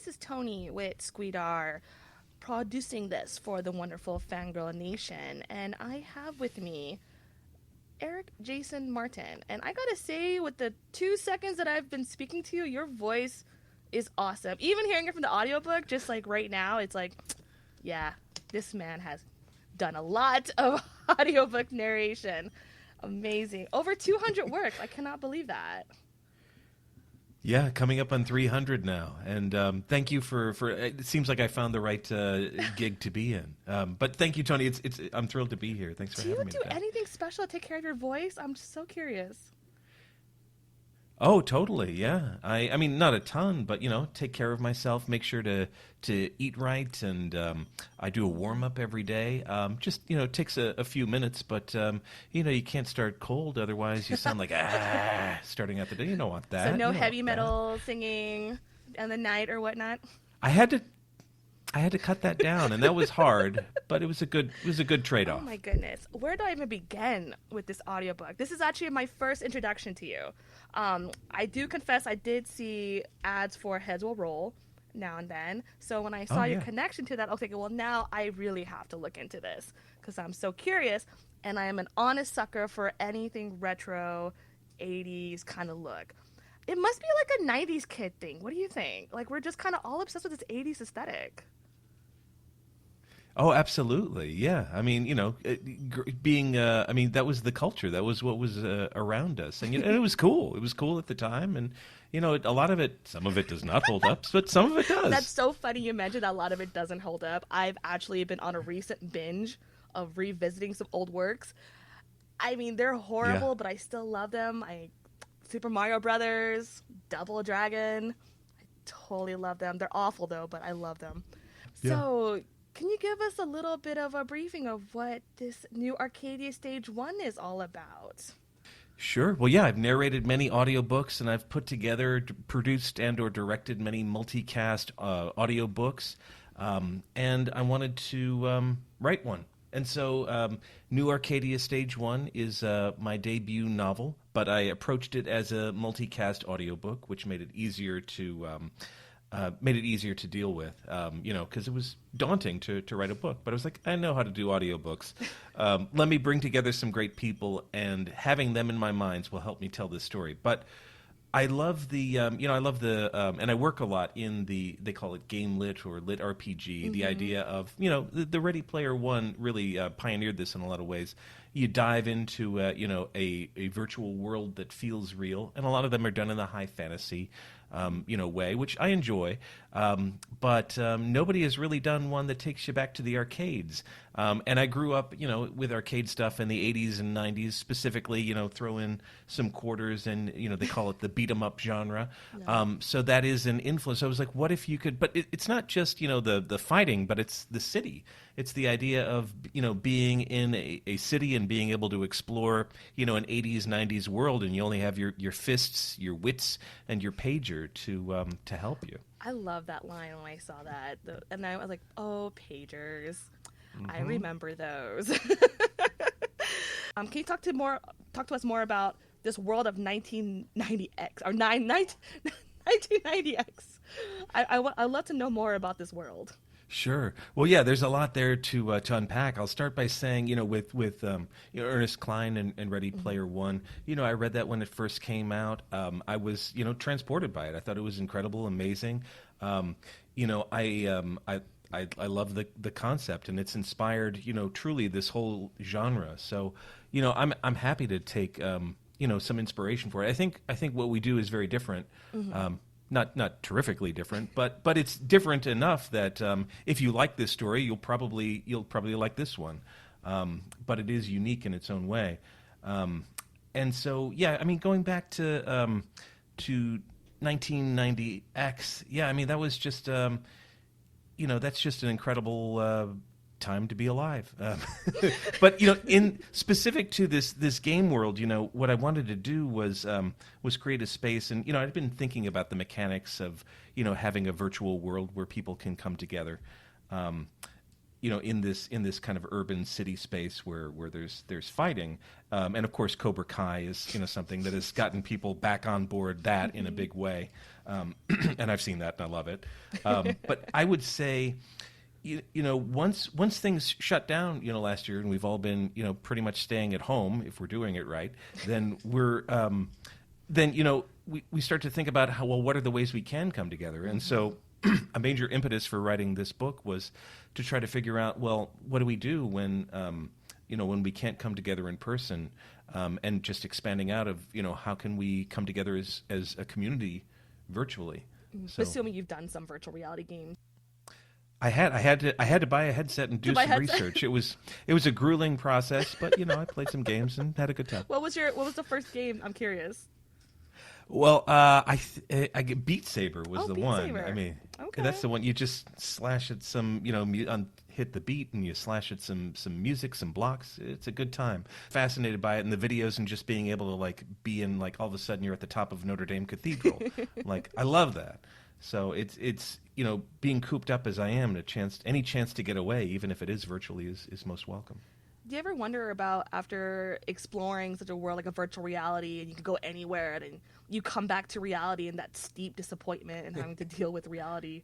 this is Tony with Squeedar producing this for the wonderful Fangirl Nation. And I have with me Eric Jason Martin. And I gotta say, with the 2 seconds that I've been speaking to you, your voice is awesome. Even hearing it from the audiobook, just like right now, it's like, yeah, this man has done a lot of audiobook narration. Amazing. Over 200 works. I cannot believe that. Yeah, coming up on 300 now, and thank you for. It seems like I found the right gig to be in. But thank you, Tony. I'm thrilled to be here. Thanks for having me. Do you do anything special to take care of your voice? I'm just so curious. Oh, totally. Yeah. I mean, not a ton, but take care of myself. Make sure to eat right, and I do a warm up every day. Just it takes a few minutes, but you can't start cold, otherwise you sound like starting out the day. You don't want that. So no heavy metal singing in the night or whatnot. I had to cut that down, and that was hard, but it was a good trade-off. Oh my goodness. Where do I even begin with this audiobook? This is actually my first introduction to you. I do confess I did see ads for Heads Will Roll now and then. So when I saw your connection to that, I was like, well, now I really have to look into this because I'm so curious, and I am an honest sucker for anything retro, 80s kind of look. It must be like a 90s kid thing. What do you think? Like, we're just kind of all obsessed with this 80s aesthetic. Oh, absolutely. Yeah. I mean, being, I mean, that was the culture. That was what was around us. And, and it was cool. It was cool at the time. And, a lot of it, some of it does not hold up, but some of it does. That's so funny you mentioned that a lot of it doesn't hold up. I've actually been on a recent binge of revisiting some old works. I mean, they're horrible, but I still love them. Super Mario Brothers, Double Dragon. I totally love them. They're awful, though, but I love them. Yeah. So can you give us a little bit of a briefing of what this new Arcadia Stage 1 is all about? Sure. Well, yeah, I've narrated many audiobooks, and I've put together, produced, and or directed many multicast audiobooks, and I wanted to write one. And so New Arcadia Stage 1 is my debut novel, but I approached it as a multicast audiobook, which made it easier to deal with, because it was daunting to write a book. But I was like, I know how to do audiobooks. Let me bring together some great people, and having them in my minds will help me tell this story. But I love and I work a lot in they call it game lit or lit RPG, mm-hmm. The idea of, the Ready Player One really pioneered this in a lot of ways. You dive into, a virtual world that feels real, and a lot of them are done in the high fantasy way, which I enjoy. But nobody has really done one that takes you back to the arcades. And I grew up, with arcade stuff in the 80s and 90s, specifically, throw in some quarters and, they call it the beat 'em up genre. No. So that is an influence. I was like, what if you could, but it's not just, the fighting, but it's the city. It's the idea of, being in a city and being able to explore, an 80s, 90s world, and you only have your fists, your wits, and your pager to help you. I love that line when I saw that. And I was like, oh, pagers. Mm-hmm. I remember those. Can you talk to us more about this world of 1990X or 1990X? I'd love to know more about this world. Sure. Well, yeah, there's a lot there to unpack. I'll start by saying, with Ernest Cline and Ready Player One, I read that when it first came out. I was, transported by it. I thought it was incredible, amazing. I love the concept, and it's inspired, truly this whole genre. So, I'm happy to take, some inspiration for it. I think what we do is very different. Mm-hmm. Not terrifically different, but it's different enough that if you like this story, you'll probably like this one. But it is unique in its own way. And so, yeah, I mean, going back to 1990X, yeah, I mean, that was just, that's just an incredible time to be alive. But in specific to this game world, what I wanted to do was create a space, and I'd been thinking about the mechanics of having a virtual world where people can come together. in this kind of urban city space where there's fighting, and of course Cobra Kai is something that has gotten people back on board that in a big way, and I've seen that and I love it. But I would say, once things shut down, last year, and we've all been pretty much staying at home if we're doing it right, then we start to think about what are the ways we can come together, and so. A major impetus for writing this book was to try to figure out, well, what do we do when when we can't come together in person, and just expanding out of how can we come together as a community virtually. So, assuming you've done some virtual reality games. I had to buy a headset and do some research. It was a grueling process, but I played some games and had a good time. What was the first game? I'm curious. Well, I get Beat Saber was the Beat one. Saber. I mean, okay. That's the one. You just slash at some, hit the beat and you slash at some music, some blocks. It's a good time. Fascinated by it and the videos and just being able to be in all of a sudden you're at the top of Notre Dame Cathedral. I love that. So it's being cooped up as I am, any chance to get away, even if it is virtually, is most welcome. Do you ever wonder about, after exploring such a world like a virtual reality and you can go anywhere and you come back to reality and that steep disappointment and having to deal with reality?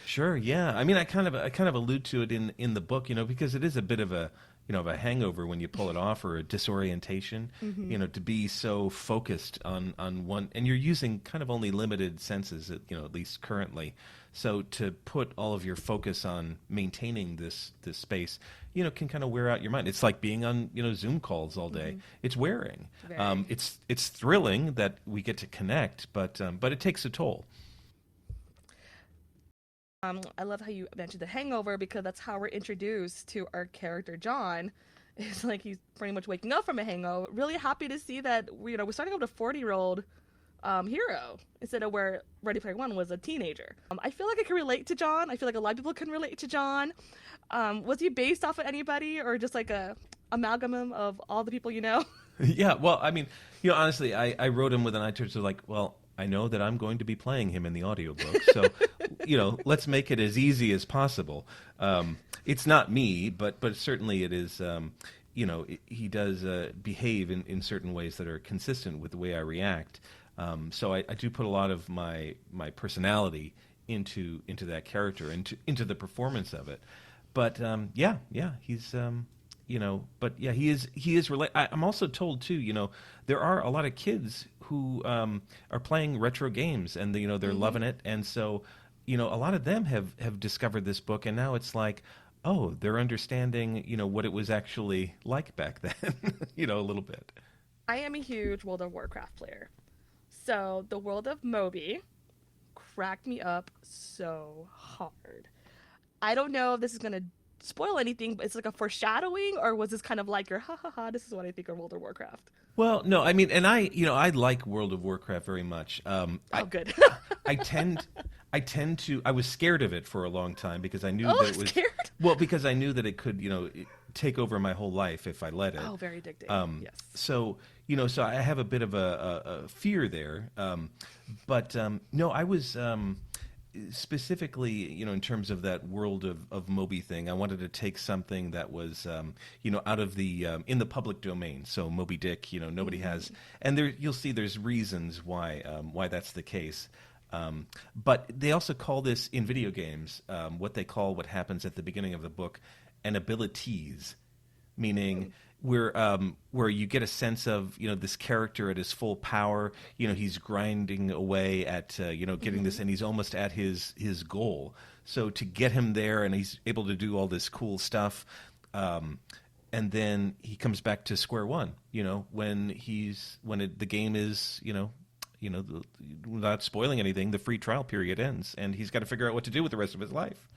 Sure, yeah. I mean, I kind of allude to it in the book, because it is a bit of a a hangover when you pull it off, or a disorientation, to be so focused on one, and you're using kind of only limited senses, at least currently. So to put all of your focus on maintaining this space, can kind of wear out your mind. It's like being on, Zoom calls all day. It's wearing. It's thrilling that we get to connect, but it takes a toll. I love how you mentioned the hangover, because that's how we're introduced to our character John. It's like he's pretty much waking up from a hangover. Really happy to see that we're starting out with a 40-year-old hero instead of where Ready Player One was a teenager. I feel like I can relate to John. I feel like a lot of people can relate to John. Was he based off of anybody, or just like a amalgam of all the people you know? Yeah, well, I mean, honestly, I wrote him with an eye towards I know that I'm going to be playing him in the audiobook, so, let's make it as easy as possible. It's not me, but certainly it is, he does behave in certain ways that are consistent with the way I react. So I do put a lot of my personality into that character, into the performance of it. But he's he is I'm also told too, there are a lot of kids who are playing retro games, and they're loving it, and so a lot of them have discovered this book, and now it's like, oh, they're understanding what it was actually like back then, a little bit. I am a huge World of Warcraft player. So the world of Moby cracked me up so hard. I don't know if this is going to spoil anything, but it's like a foreshadowing, or was this kind of like your this is what I think of World of Warcraft? Well, no, I mean, and I like World of Warcraft very much. Good. I was scared of it for a long time because I knew that it was scared? Well, because I knew that it could, take over my whole life if I let it. Oh, very addicting. Yes. So, so I have a bit of a fear there. But no, I was specifically, in terms of that world of Moby thing, I wanted to take something that was, out of the in the public domain. So Moby Dick, nobody has, and there you'll see there's reasons why that's the case. But they also call this in video games what happens at the beginning of the book an abilities, meaning where you get a sense of this character at his full power. He's grinding away at getting this, and he's almost at his goal. So to get him there, and he's able to do all this cool stuff, and then he comes back to square one. When the game is without spoiling anything, the free trial period ends, and he's got to figure out what to do with the rest of his life.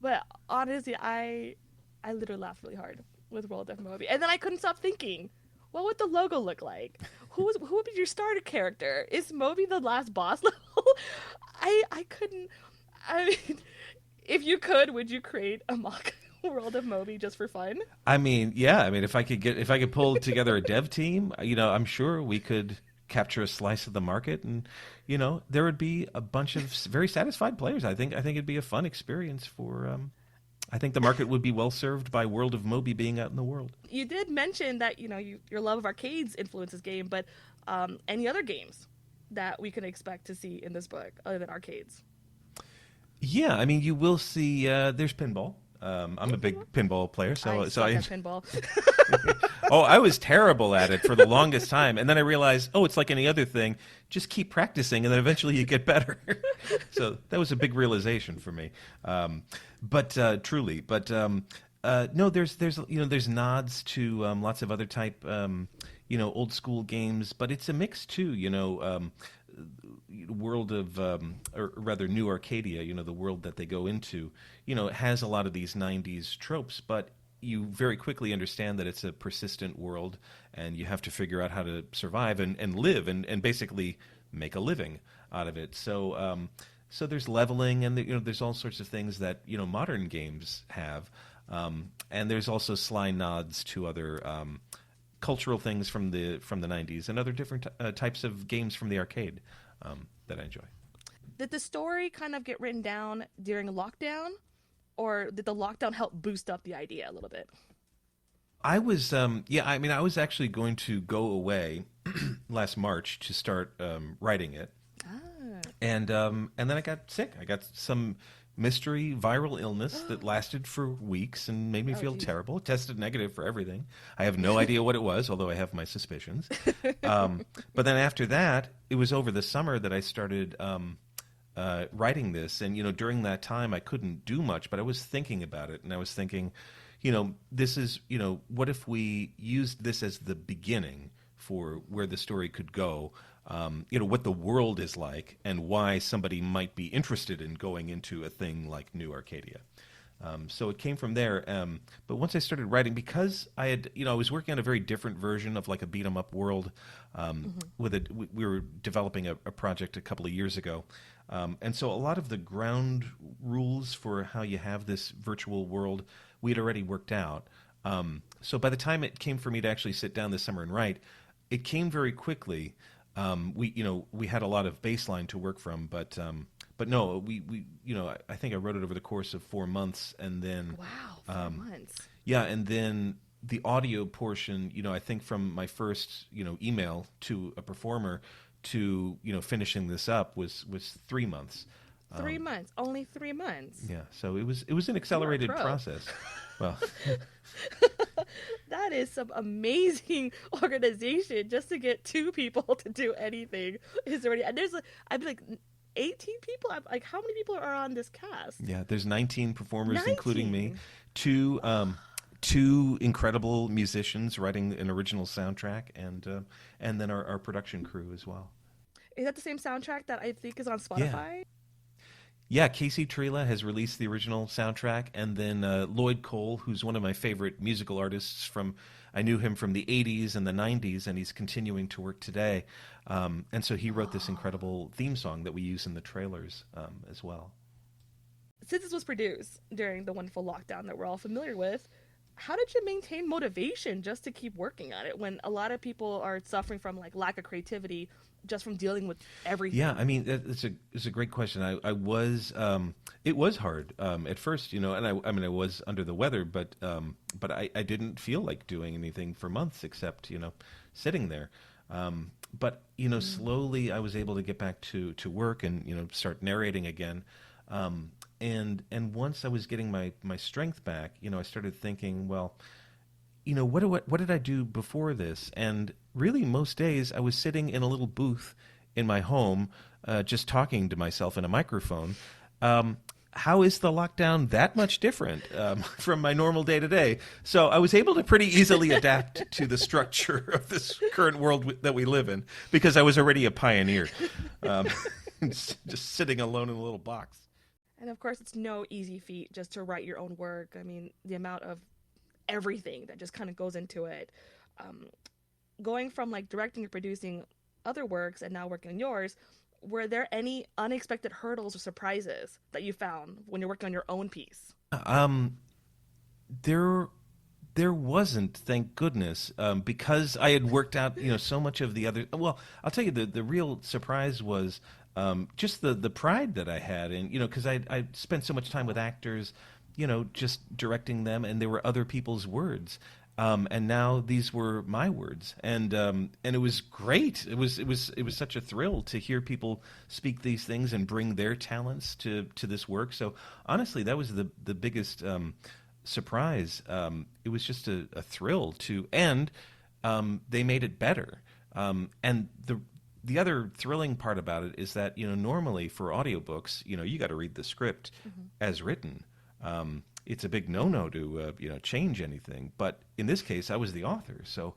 But honestly, I literally laughed really hard with World of Moby, and then I couldn't stop thinking, what would the logo look like? Who would be your starter character? Is Moby the last boss level? I couldn't. I mean, if you could, would you create a mock world of Moby just for fun? I mean, yeah. I mean, if I could pull together a dev team, I'm sure we could capture a slice of the market, and there would be a bunch of very satisfied players. I think it'd be a fun experience for. I think the market would be well served by World of Moby being out in the world. You did mention that your love of arcades influences game, but any other games that we can expect to see in this book other than arcades? Yeah, I mean, you will see. There's pinball. I'm a big pinball player, so I pinball. Oh, I was terrible at it for the longest time, and then I realized, it's like any other thing. Just keep practicing, and then eventually you get better. So that was a big realization for me. Truly, no, there's nods to lots of other type old school games, but it's a mix too. World of, or rather New Arcadia, the world that they go into, it has a lot of these 90s tropes, but you very quickly understand that it's a persistent world, and you have to figure out how to survive and live and basically make a living out of it. So there's leveling, and there's all sorts of things that modern games have, and there's also sly nods to other cultural things from the 90s and other different types of games from the arcade that I enjoy. Did the story kind of get written down during lockdown, or did the lockdown help boost up the idea a little bit? I was, I mean, I was actually going to go away last March to start writing it, and then I got sick. I got some mystery viral illness that lasted for weeks and made me feel terrible. It tested negative for everything. I have no idea what it was, although I have my suspicions. But then after that, it was over the summer that I started writing this. And, during that time, I couldn't do much, but I was thinking about it. And I was thinking, this is, what if we used this as the beginning for where the story could go? What the world is like and why somebody might be interested in going into a thing like New Arcadia. So it came from there. But once I started writing, because I had, I was working on a very different version of like a beat 'em up world. We were developing a project a couple of years ago. And so a lot of the ground rules for how you have this virtual world, we had already worked out. So by the time it came for me to actually sit down this summer and write, it came very quickly. We had a lot of baseline to work from, but no, I think I wrote it over the course of 4 months, and then 4 months. Yeah, and then the audio portion, I think from my first, email to a performer to finishing this up was 3 months. 3 months, only 3 months. Yeah, so it was an accelerated process. Well. That is some amazing organization just to get 2 people to do anything. Is already, and I'd be like 18 people. I'm like, how many people are on this cast? Yeah, there's 19 performers, including me. Two incredible musicians writing an original soundtrack, and then our production crew as well. Is that the same soundtrack that I think is on Spotify? Yeah, Casey Trela has released the original soundtrack, and then Lloyd Cole, who's one of my favorite musical artists I knew him from the 80s and the 90s, and he's continuing to work today. And so he wrote this incredible theme song that we use in the trailers as well. Since this was produced during the wonderful lockdown that we're all familiar with, how did you maintain motivation just to keep working on it when a lot of people are suffering from like lack of creativity just from dealing with everything? Yeah, I mean, it's a great question. I was it was hard at first, and I was under the weather, but I didn't feel like doing anything for months except sitting there. But slowly I was able to get back to work and start narrating again. And once I was getting my strength back, I started thinking, well, what did I do before this? And really, most days I was sitting in a little booth in my home, just talking to myself in a microphone. How is the lockdown that much different from my normal day to day? So I was able to pretty easily adapt to the structure of this current world that we live in because I was already a pioneer, just sitting alone in a little box. And of course, it's no easy feat just to write your own work. I mean, the amount of everything that just kind of goes into it. Going from like directing and producing other works and now working on yours, were there any unexpected hurdles or surprises that you found when you're working on your own piece? There There wasn't, thank goodness, because I had worked out, so much of the other. Well, I'll tell you, the real surprise was just the pride that I had, and because I spent so much time with actors, just directing them, and they were other people's words, and now these were my words, and it was great. It was such a thrill to hear people speak these things and bring their talents to this work. So honestly, that was the biggest. Surprise. It was just a thrill and they made it better. And the other thrilling part about it is that normally for audiobooks, you got to read the script as written. It's a big no-no to change anything. But in this case, I was the author, so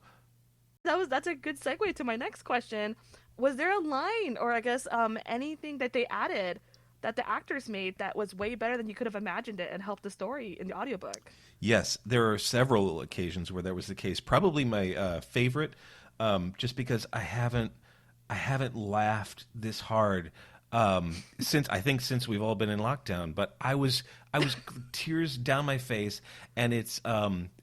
That's a good segue to my next question. Was there a line or I guess anything that they added that the actors made that was way better than you could have imagined it and helped the story in the audiobook? Yes, there are several occasions where that was the case. Probably my favorite, just because I haven't laughed this hard since we've all been in lockdown. But I was tears down my face, and it's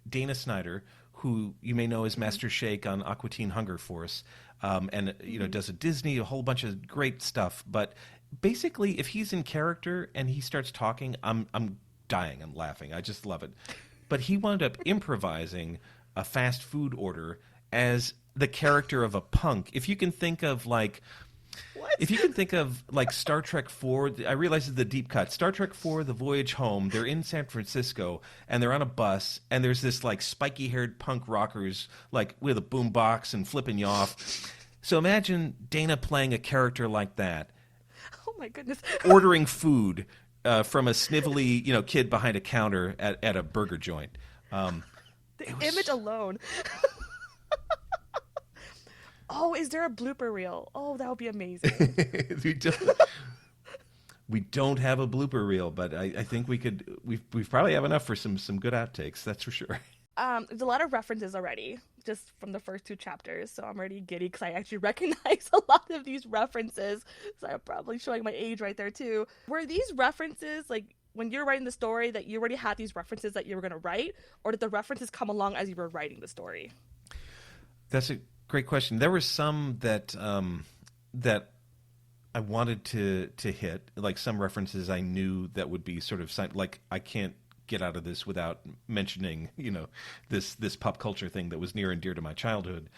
Dana Snyder, who you may know as Master Shake on Aqua Teen Hunger Force, and does a whole bunch of great stuff. But basically, if he's in character and he starts talking, I'm dying. I'm laughing. I just love it. But he wound up improvising a fast food order as the character of a punk. If you can think of like Star Trek 4, I realize it's the deep cut. Star Trek 4, The Voyage Home, they're in San Francisco, and they're on a bus, and there's this like spiky-haired punk rockers like with a boombox and flipping you off. So imagine Dana playing a character like that. Oh my goodness. Ordering food from a snivelly, kid behind a counter at a burger joint. The image alone. Oh, is there a blooper reel? Oh, that would be amazing. We don't have a blooper reel, but I think we could. We probably have enough for some good outtakes. That's for sure. There's a lot of references already, just from the first 2 chapters, so I'm already giddy because I actually recognize a lot of these references, so I'm probably showing my age right there too. Were these references, like, when you're writing the story, that you already had these references that you were going to write, or did the references come along as you were writing the story? That's a great question. There were some that I wanted to hit, like some references I knew that would be sort of, like, I can't get out of this without mentioning, this pop culture thing that was near and dear to my childhood.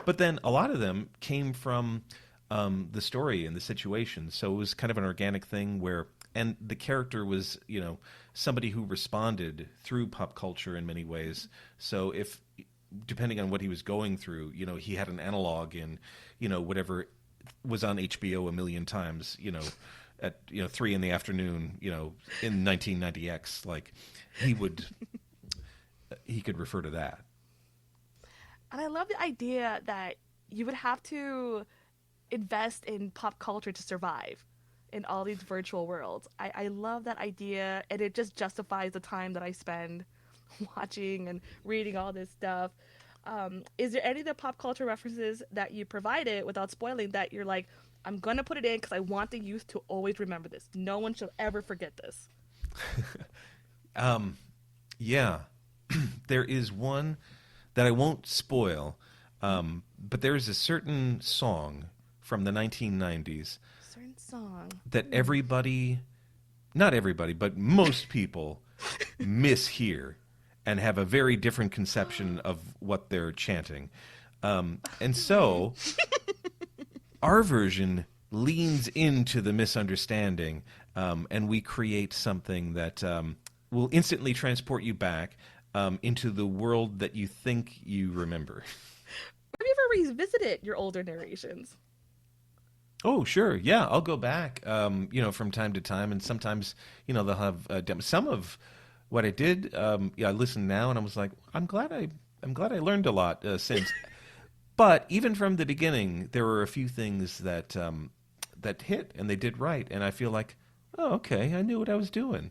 But then a lot of them came from the story and the situation. So it was kind of an organic thing and the character was, somebody who responded through pop culture in many ways. So depending on what he was going through, he had an analog in, whatever was on HBO a million times, at 3 in the afternoon, in 1990X, like he could refer to that. And I love the idea that you would have to invest in pop culture to survive in all these virtual worlds. I love that idea, and it just justifies the time that I spend watching and reading all this stuff. Is there any of the pop culture references that you provided without spoiling that you're like, I'm going to put it in because I want the youth to always remember this. No one should ever forget this. Yeah. There is one that I won't spoil, but there is a certain song from the 1990s that not everybody, but most people mishear and have a very different conception of what they're chanting. And so our version leans into the misunderstanding, and we create something that will instantly transport you back into the world that you think you remember. Have you ever revisited your older narrations? Oh, sure. Yeah, I'll go back, from time to time, and sometimes, they'll have some of what I did. I listen now, and I was like, I'm glad I learned a lot since. But even from the beginning, there were a few things that hit, and they did right, and I feel like, oh, okay, I knew what I was doing.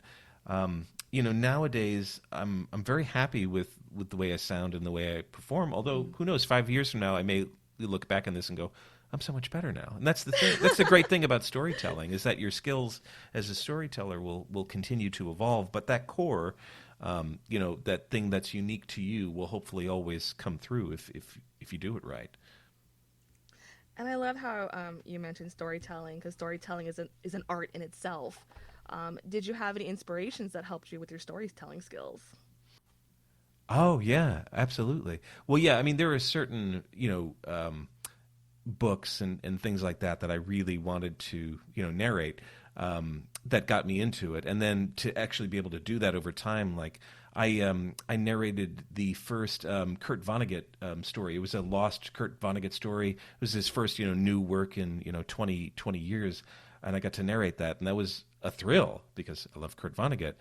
Nowadays, I'm very happy with the way I sound and the way I perform. Although, who knows? 5 years from now, I may look back on this and go, I'm so much better now. And that's the thing. That's the great thing about storytelling, is that your skills as a storyteller will continue to evolve. But that core, that thing that's unique to you will hopefully always come through if you do it right. And I love how you mentioned storytelling, because storytelling is an art in itself. Did you have any inspirations that helped you with your storytelling skills? Oh yeah, absolutely. Well, yeah, I mean there are certain books and things like that I really wanted to narrate, that got me into it, and then to actually be able to do that over time, like I narrated the first Kurt Vonnegut story. It was a lost Kurt Vonnegut story. It was his first new work in 20 years, and I got to narrate that, and that was a thrill because I love Kurt Vonnegut.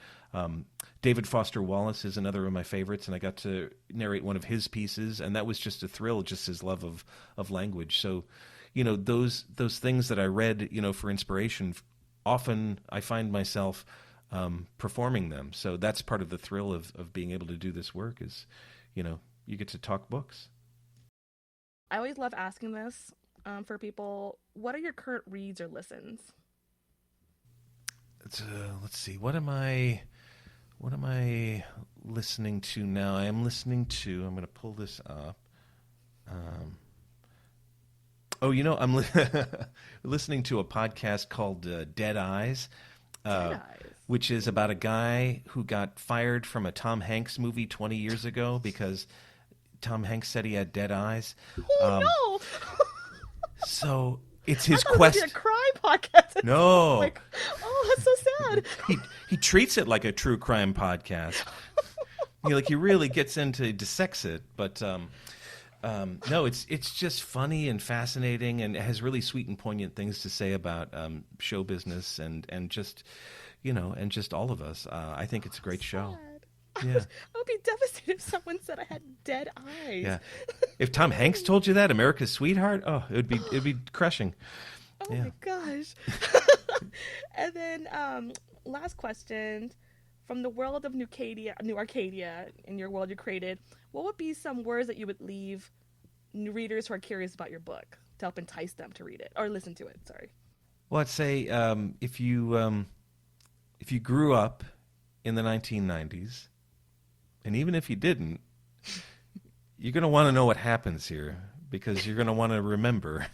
David Foster Wallace is another of my favorites, and I got to narrate one of his pieces, and that was just a thrill, just his love of language. So, those things that I read, for inspiration, often I find myself performing them. So that's part of the thrill of being able to do this work is, you get to talk books. I always love asking this for people. What are your current reads or listens? Let's see. What am I listening to now? I am listening to. I'm going to pull this up. I'm listening to a podcast called Dead Eyes, which is about a guy who got fired from a Tom Hanks movie 20 years ago because Tom Hanks said he had dead eyes. Oh no! So it's his quest. It was a crime podcast. No. Like, oh, that's so sad. He treats it like a true crime podcast. He really gets into dissects it, but no, it's just funny and fascinating, and it has really sweet and poignant things to say about show business and just and just all of us. I think it's a great show. Yeah. I would be devastated if someone said I had dead eyes. Yeah. If Tom Hanks told you that, America's Sweetheart, it'd be crushing. Oh my gosh. And then last question. From the world of New Arcadia, in your world you created, what would be some words that you would leave readers who are curious about your book to help entice them to read it or listen to it? Sorry. Well, I'd say if you grew up in the 1990s, and even if you didn't, you're going to want to know what happens here because you're going to want to remember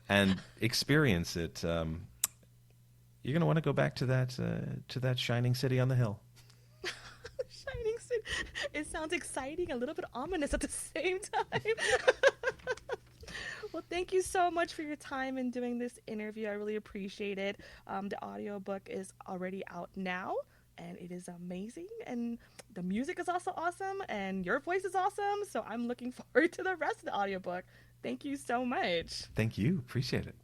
and experience it. You're going to want to go back to that shining city on the hill. Shining city. It sounds exciting, a little bit ominous at the same time. Well, thank you so much for your time in doing this interview. I really appreciate it. The audiobook is already out now, and it is amazing. And the music is also awesome, and your voice is awesome. So I'm looking forward to the rest of the audiobook. Thank you so much. Thank you. Appreciate it.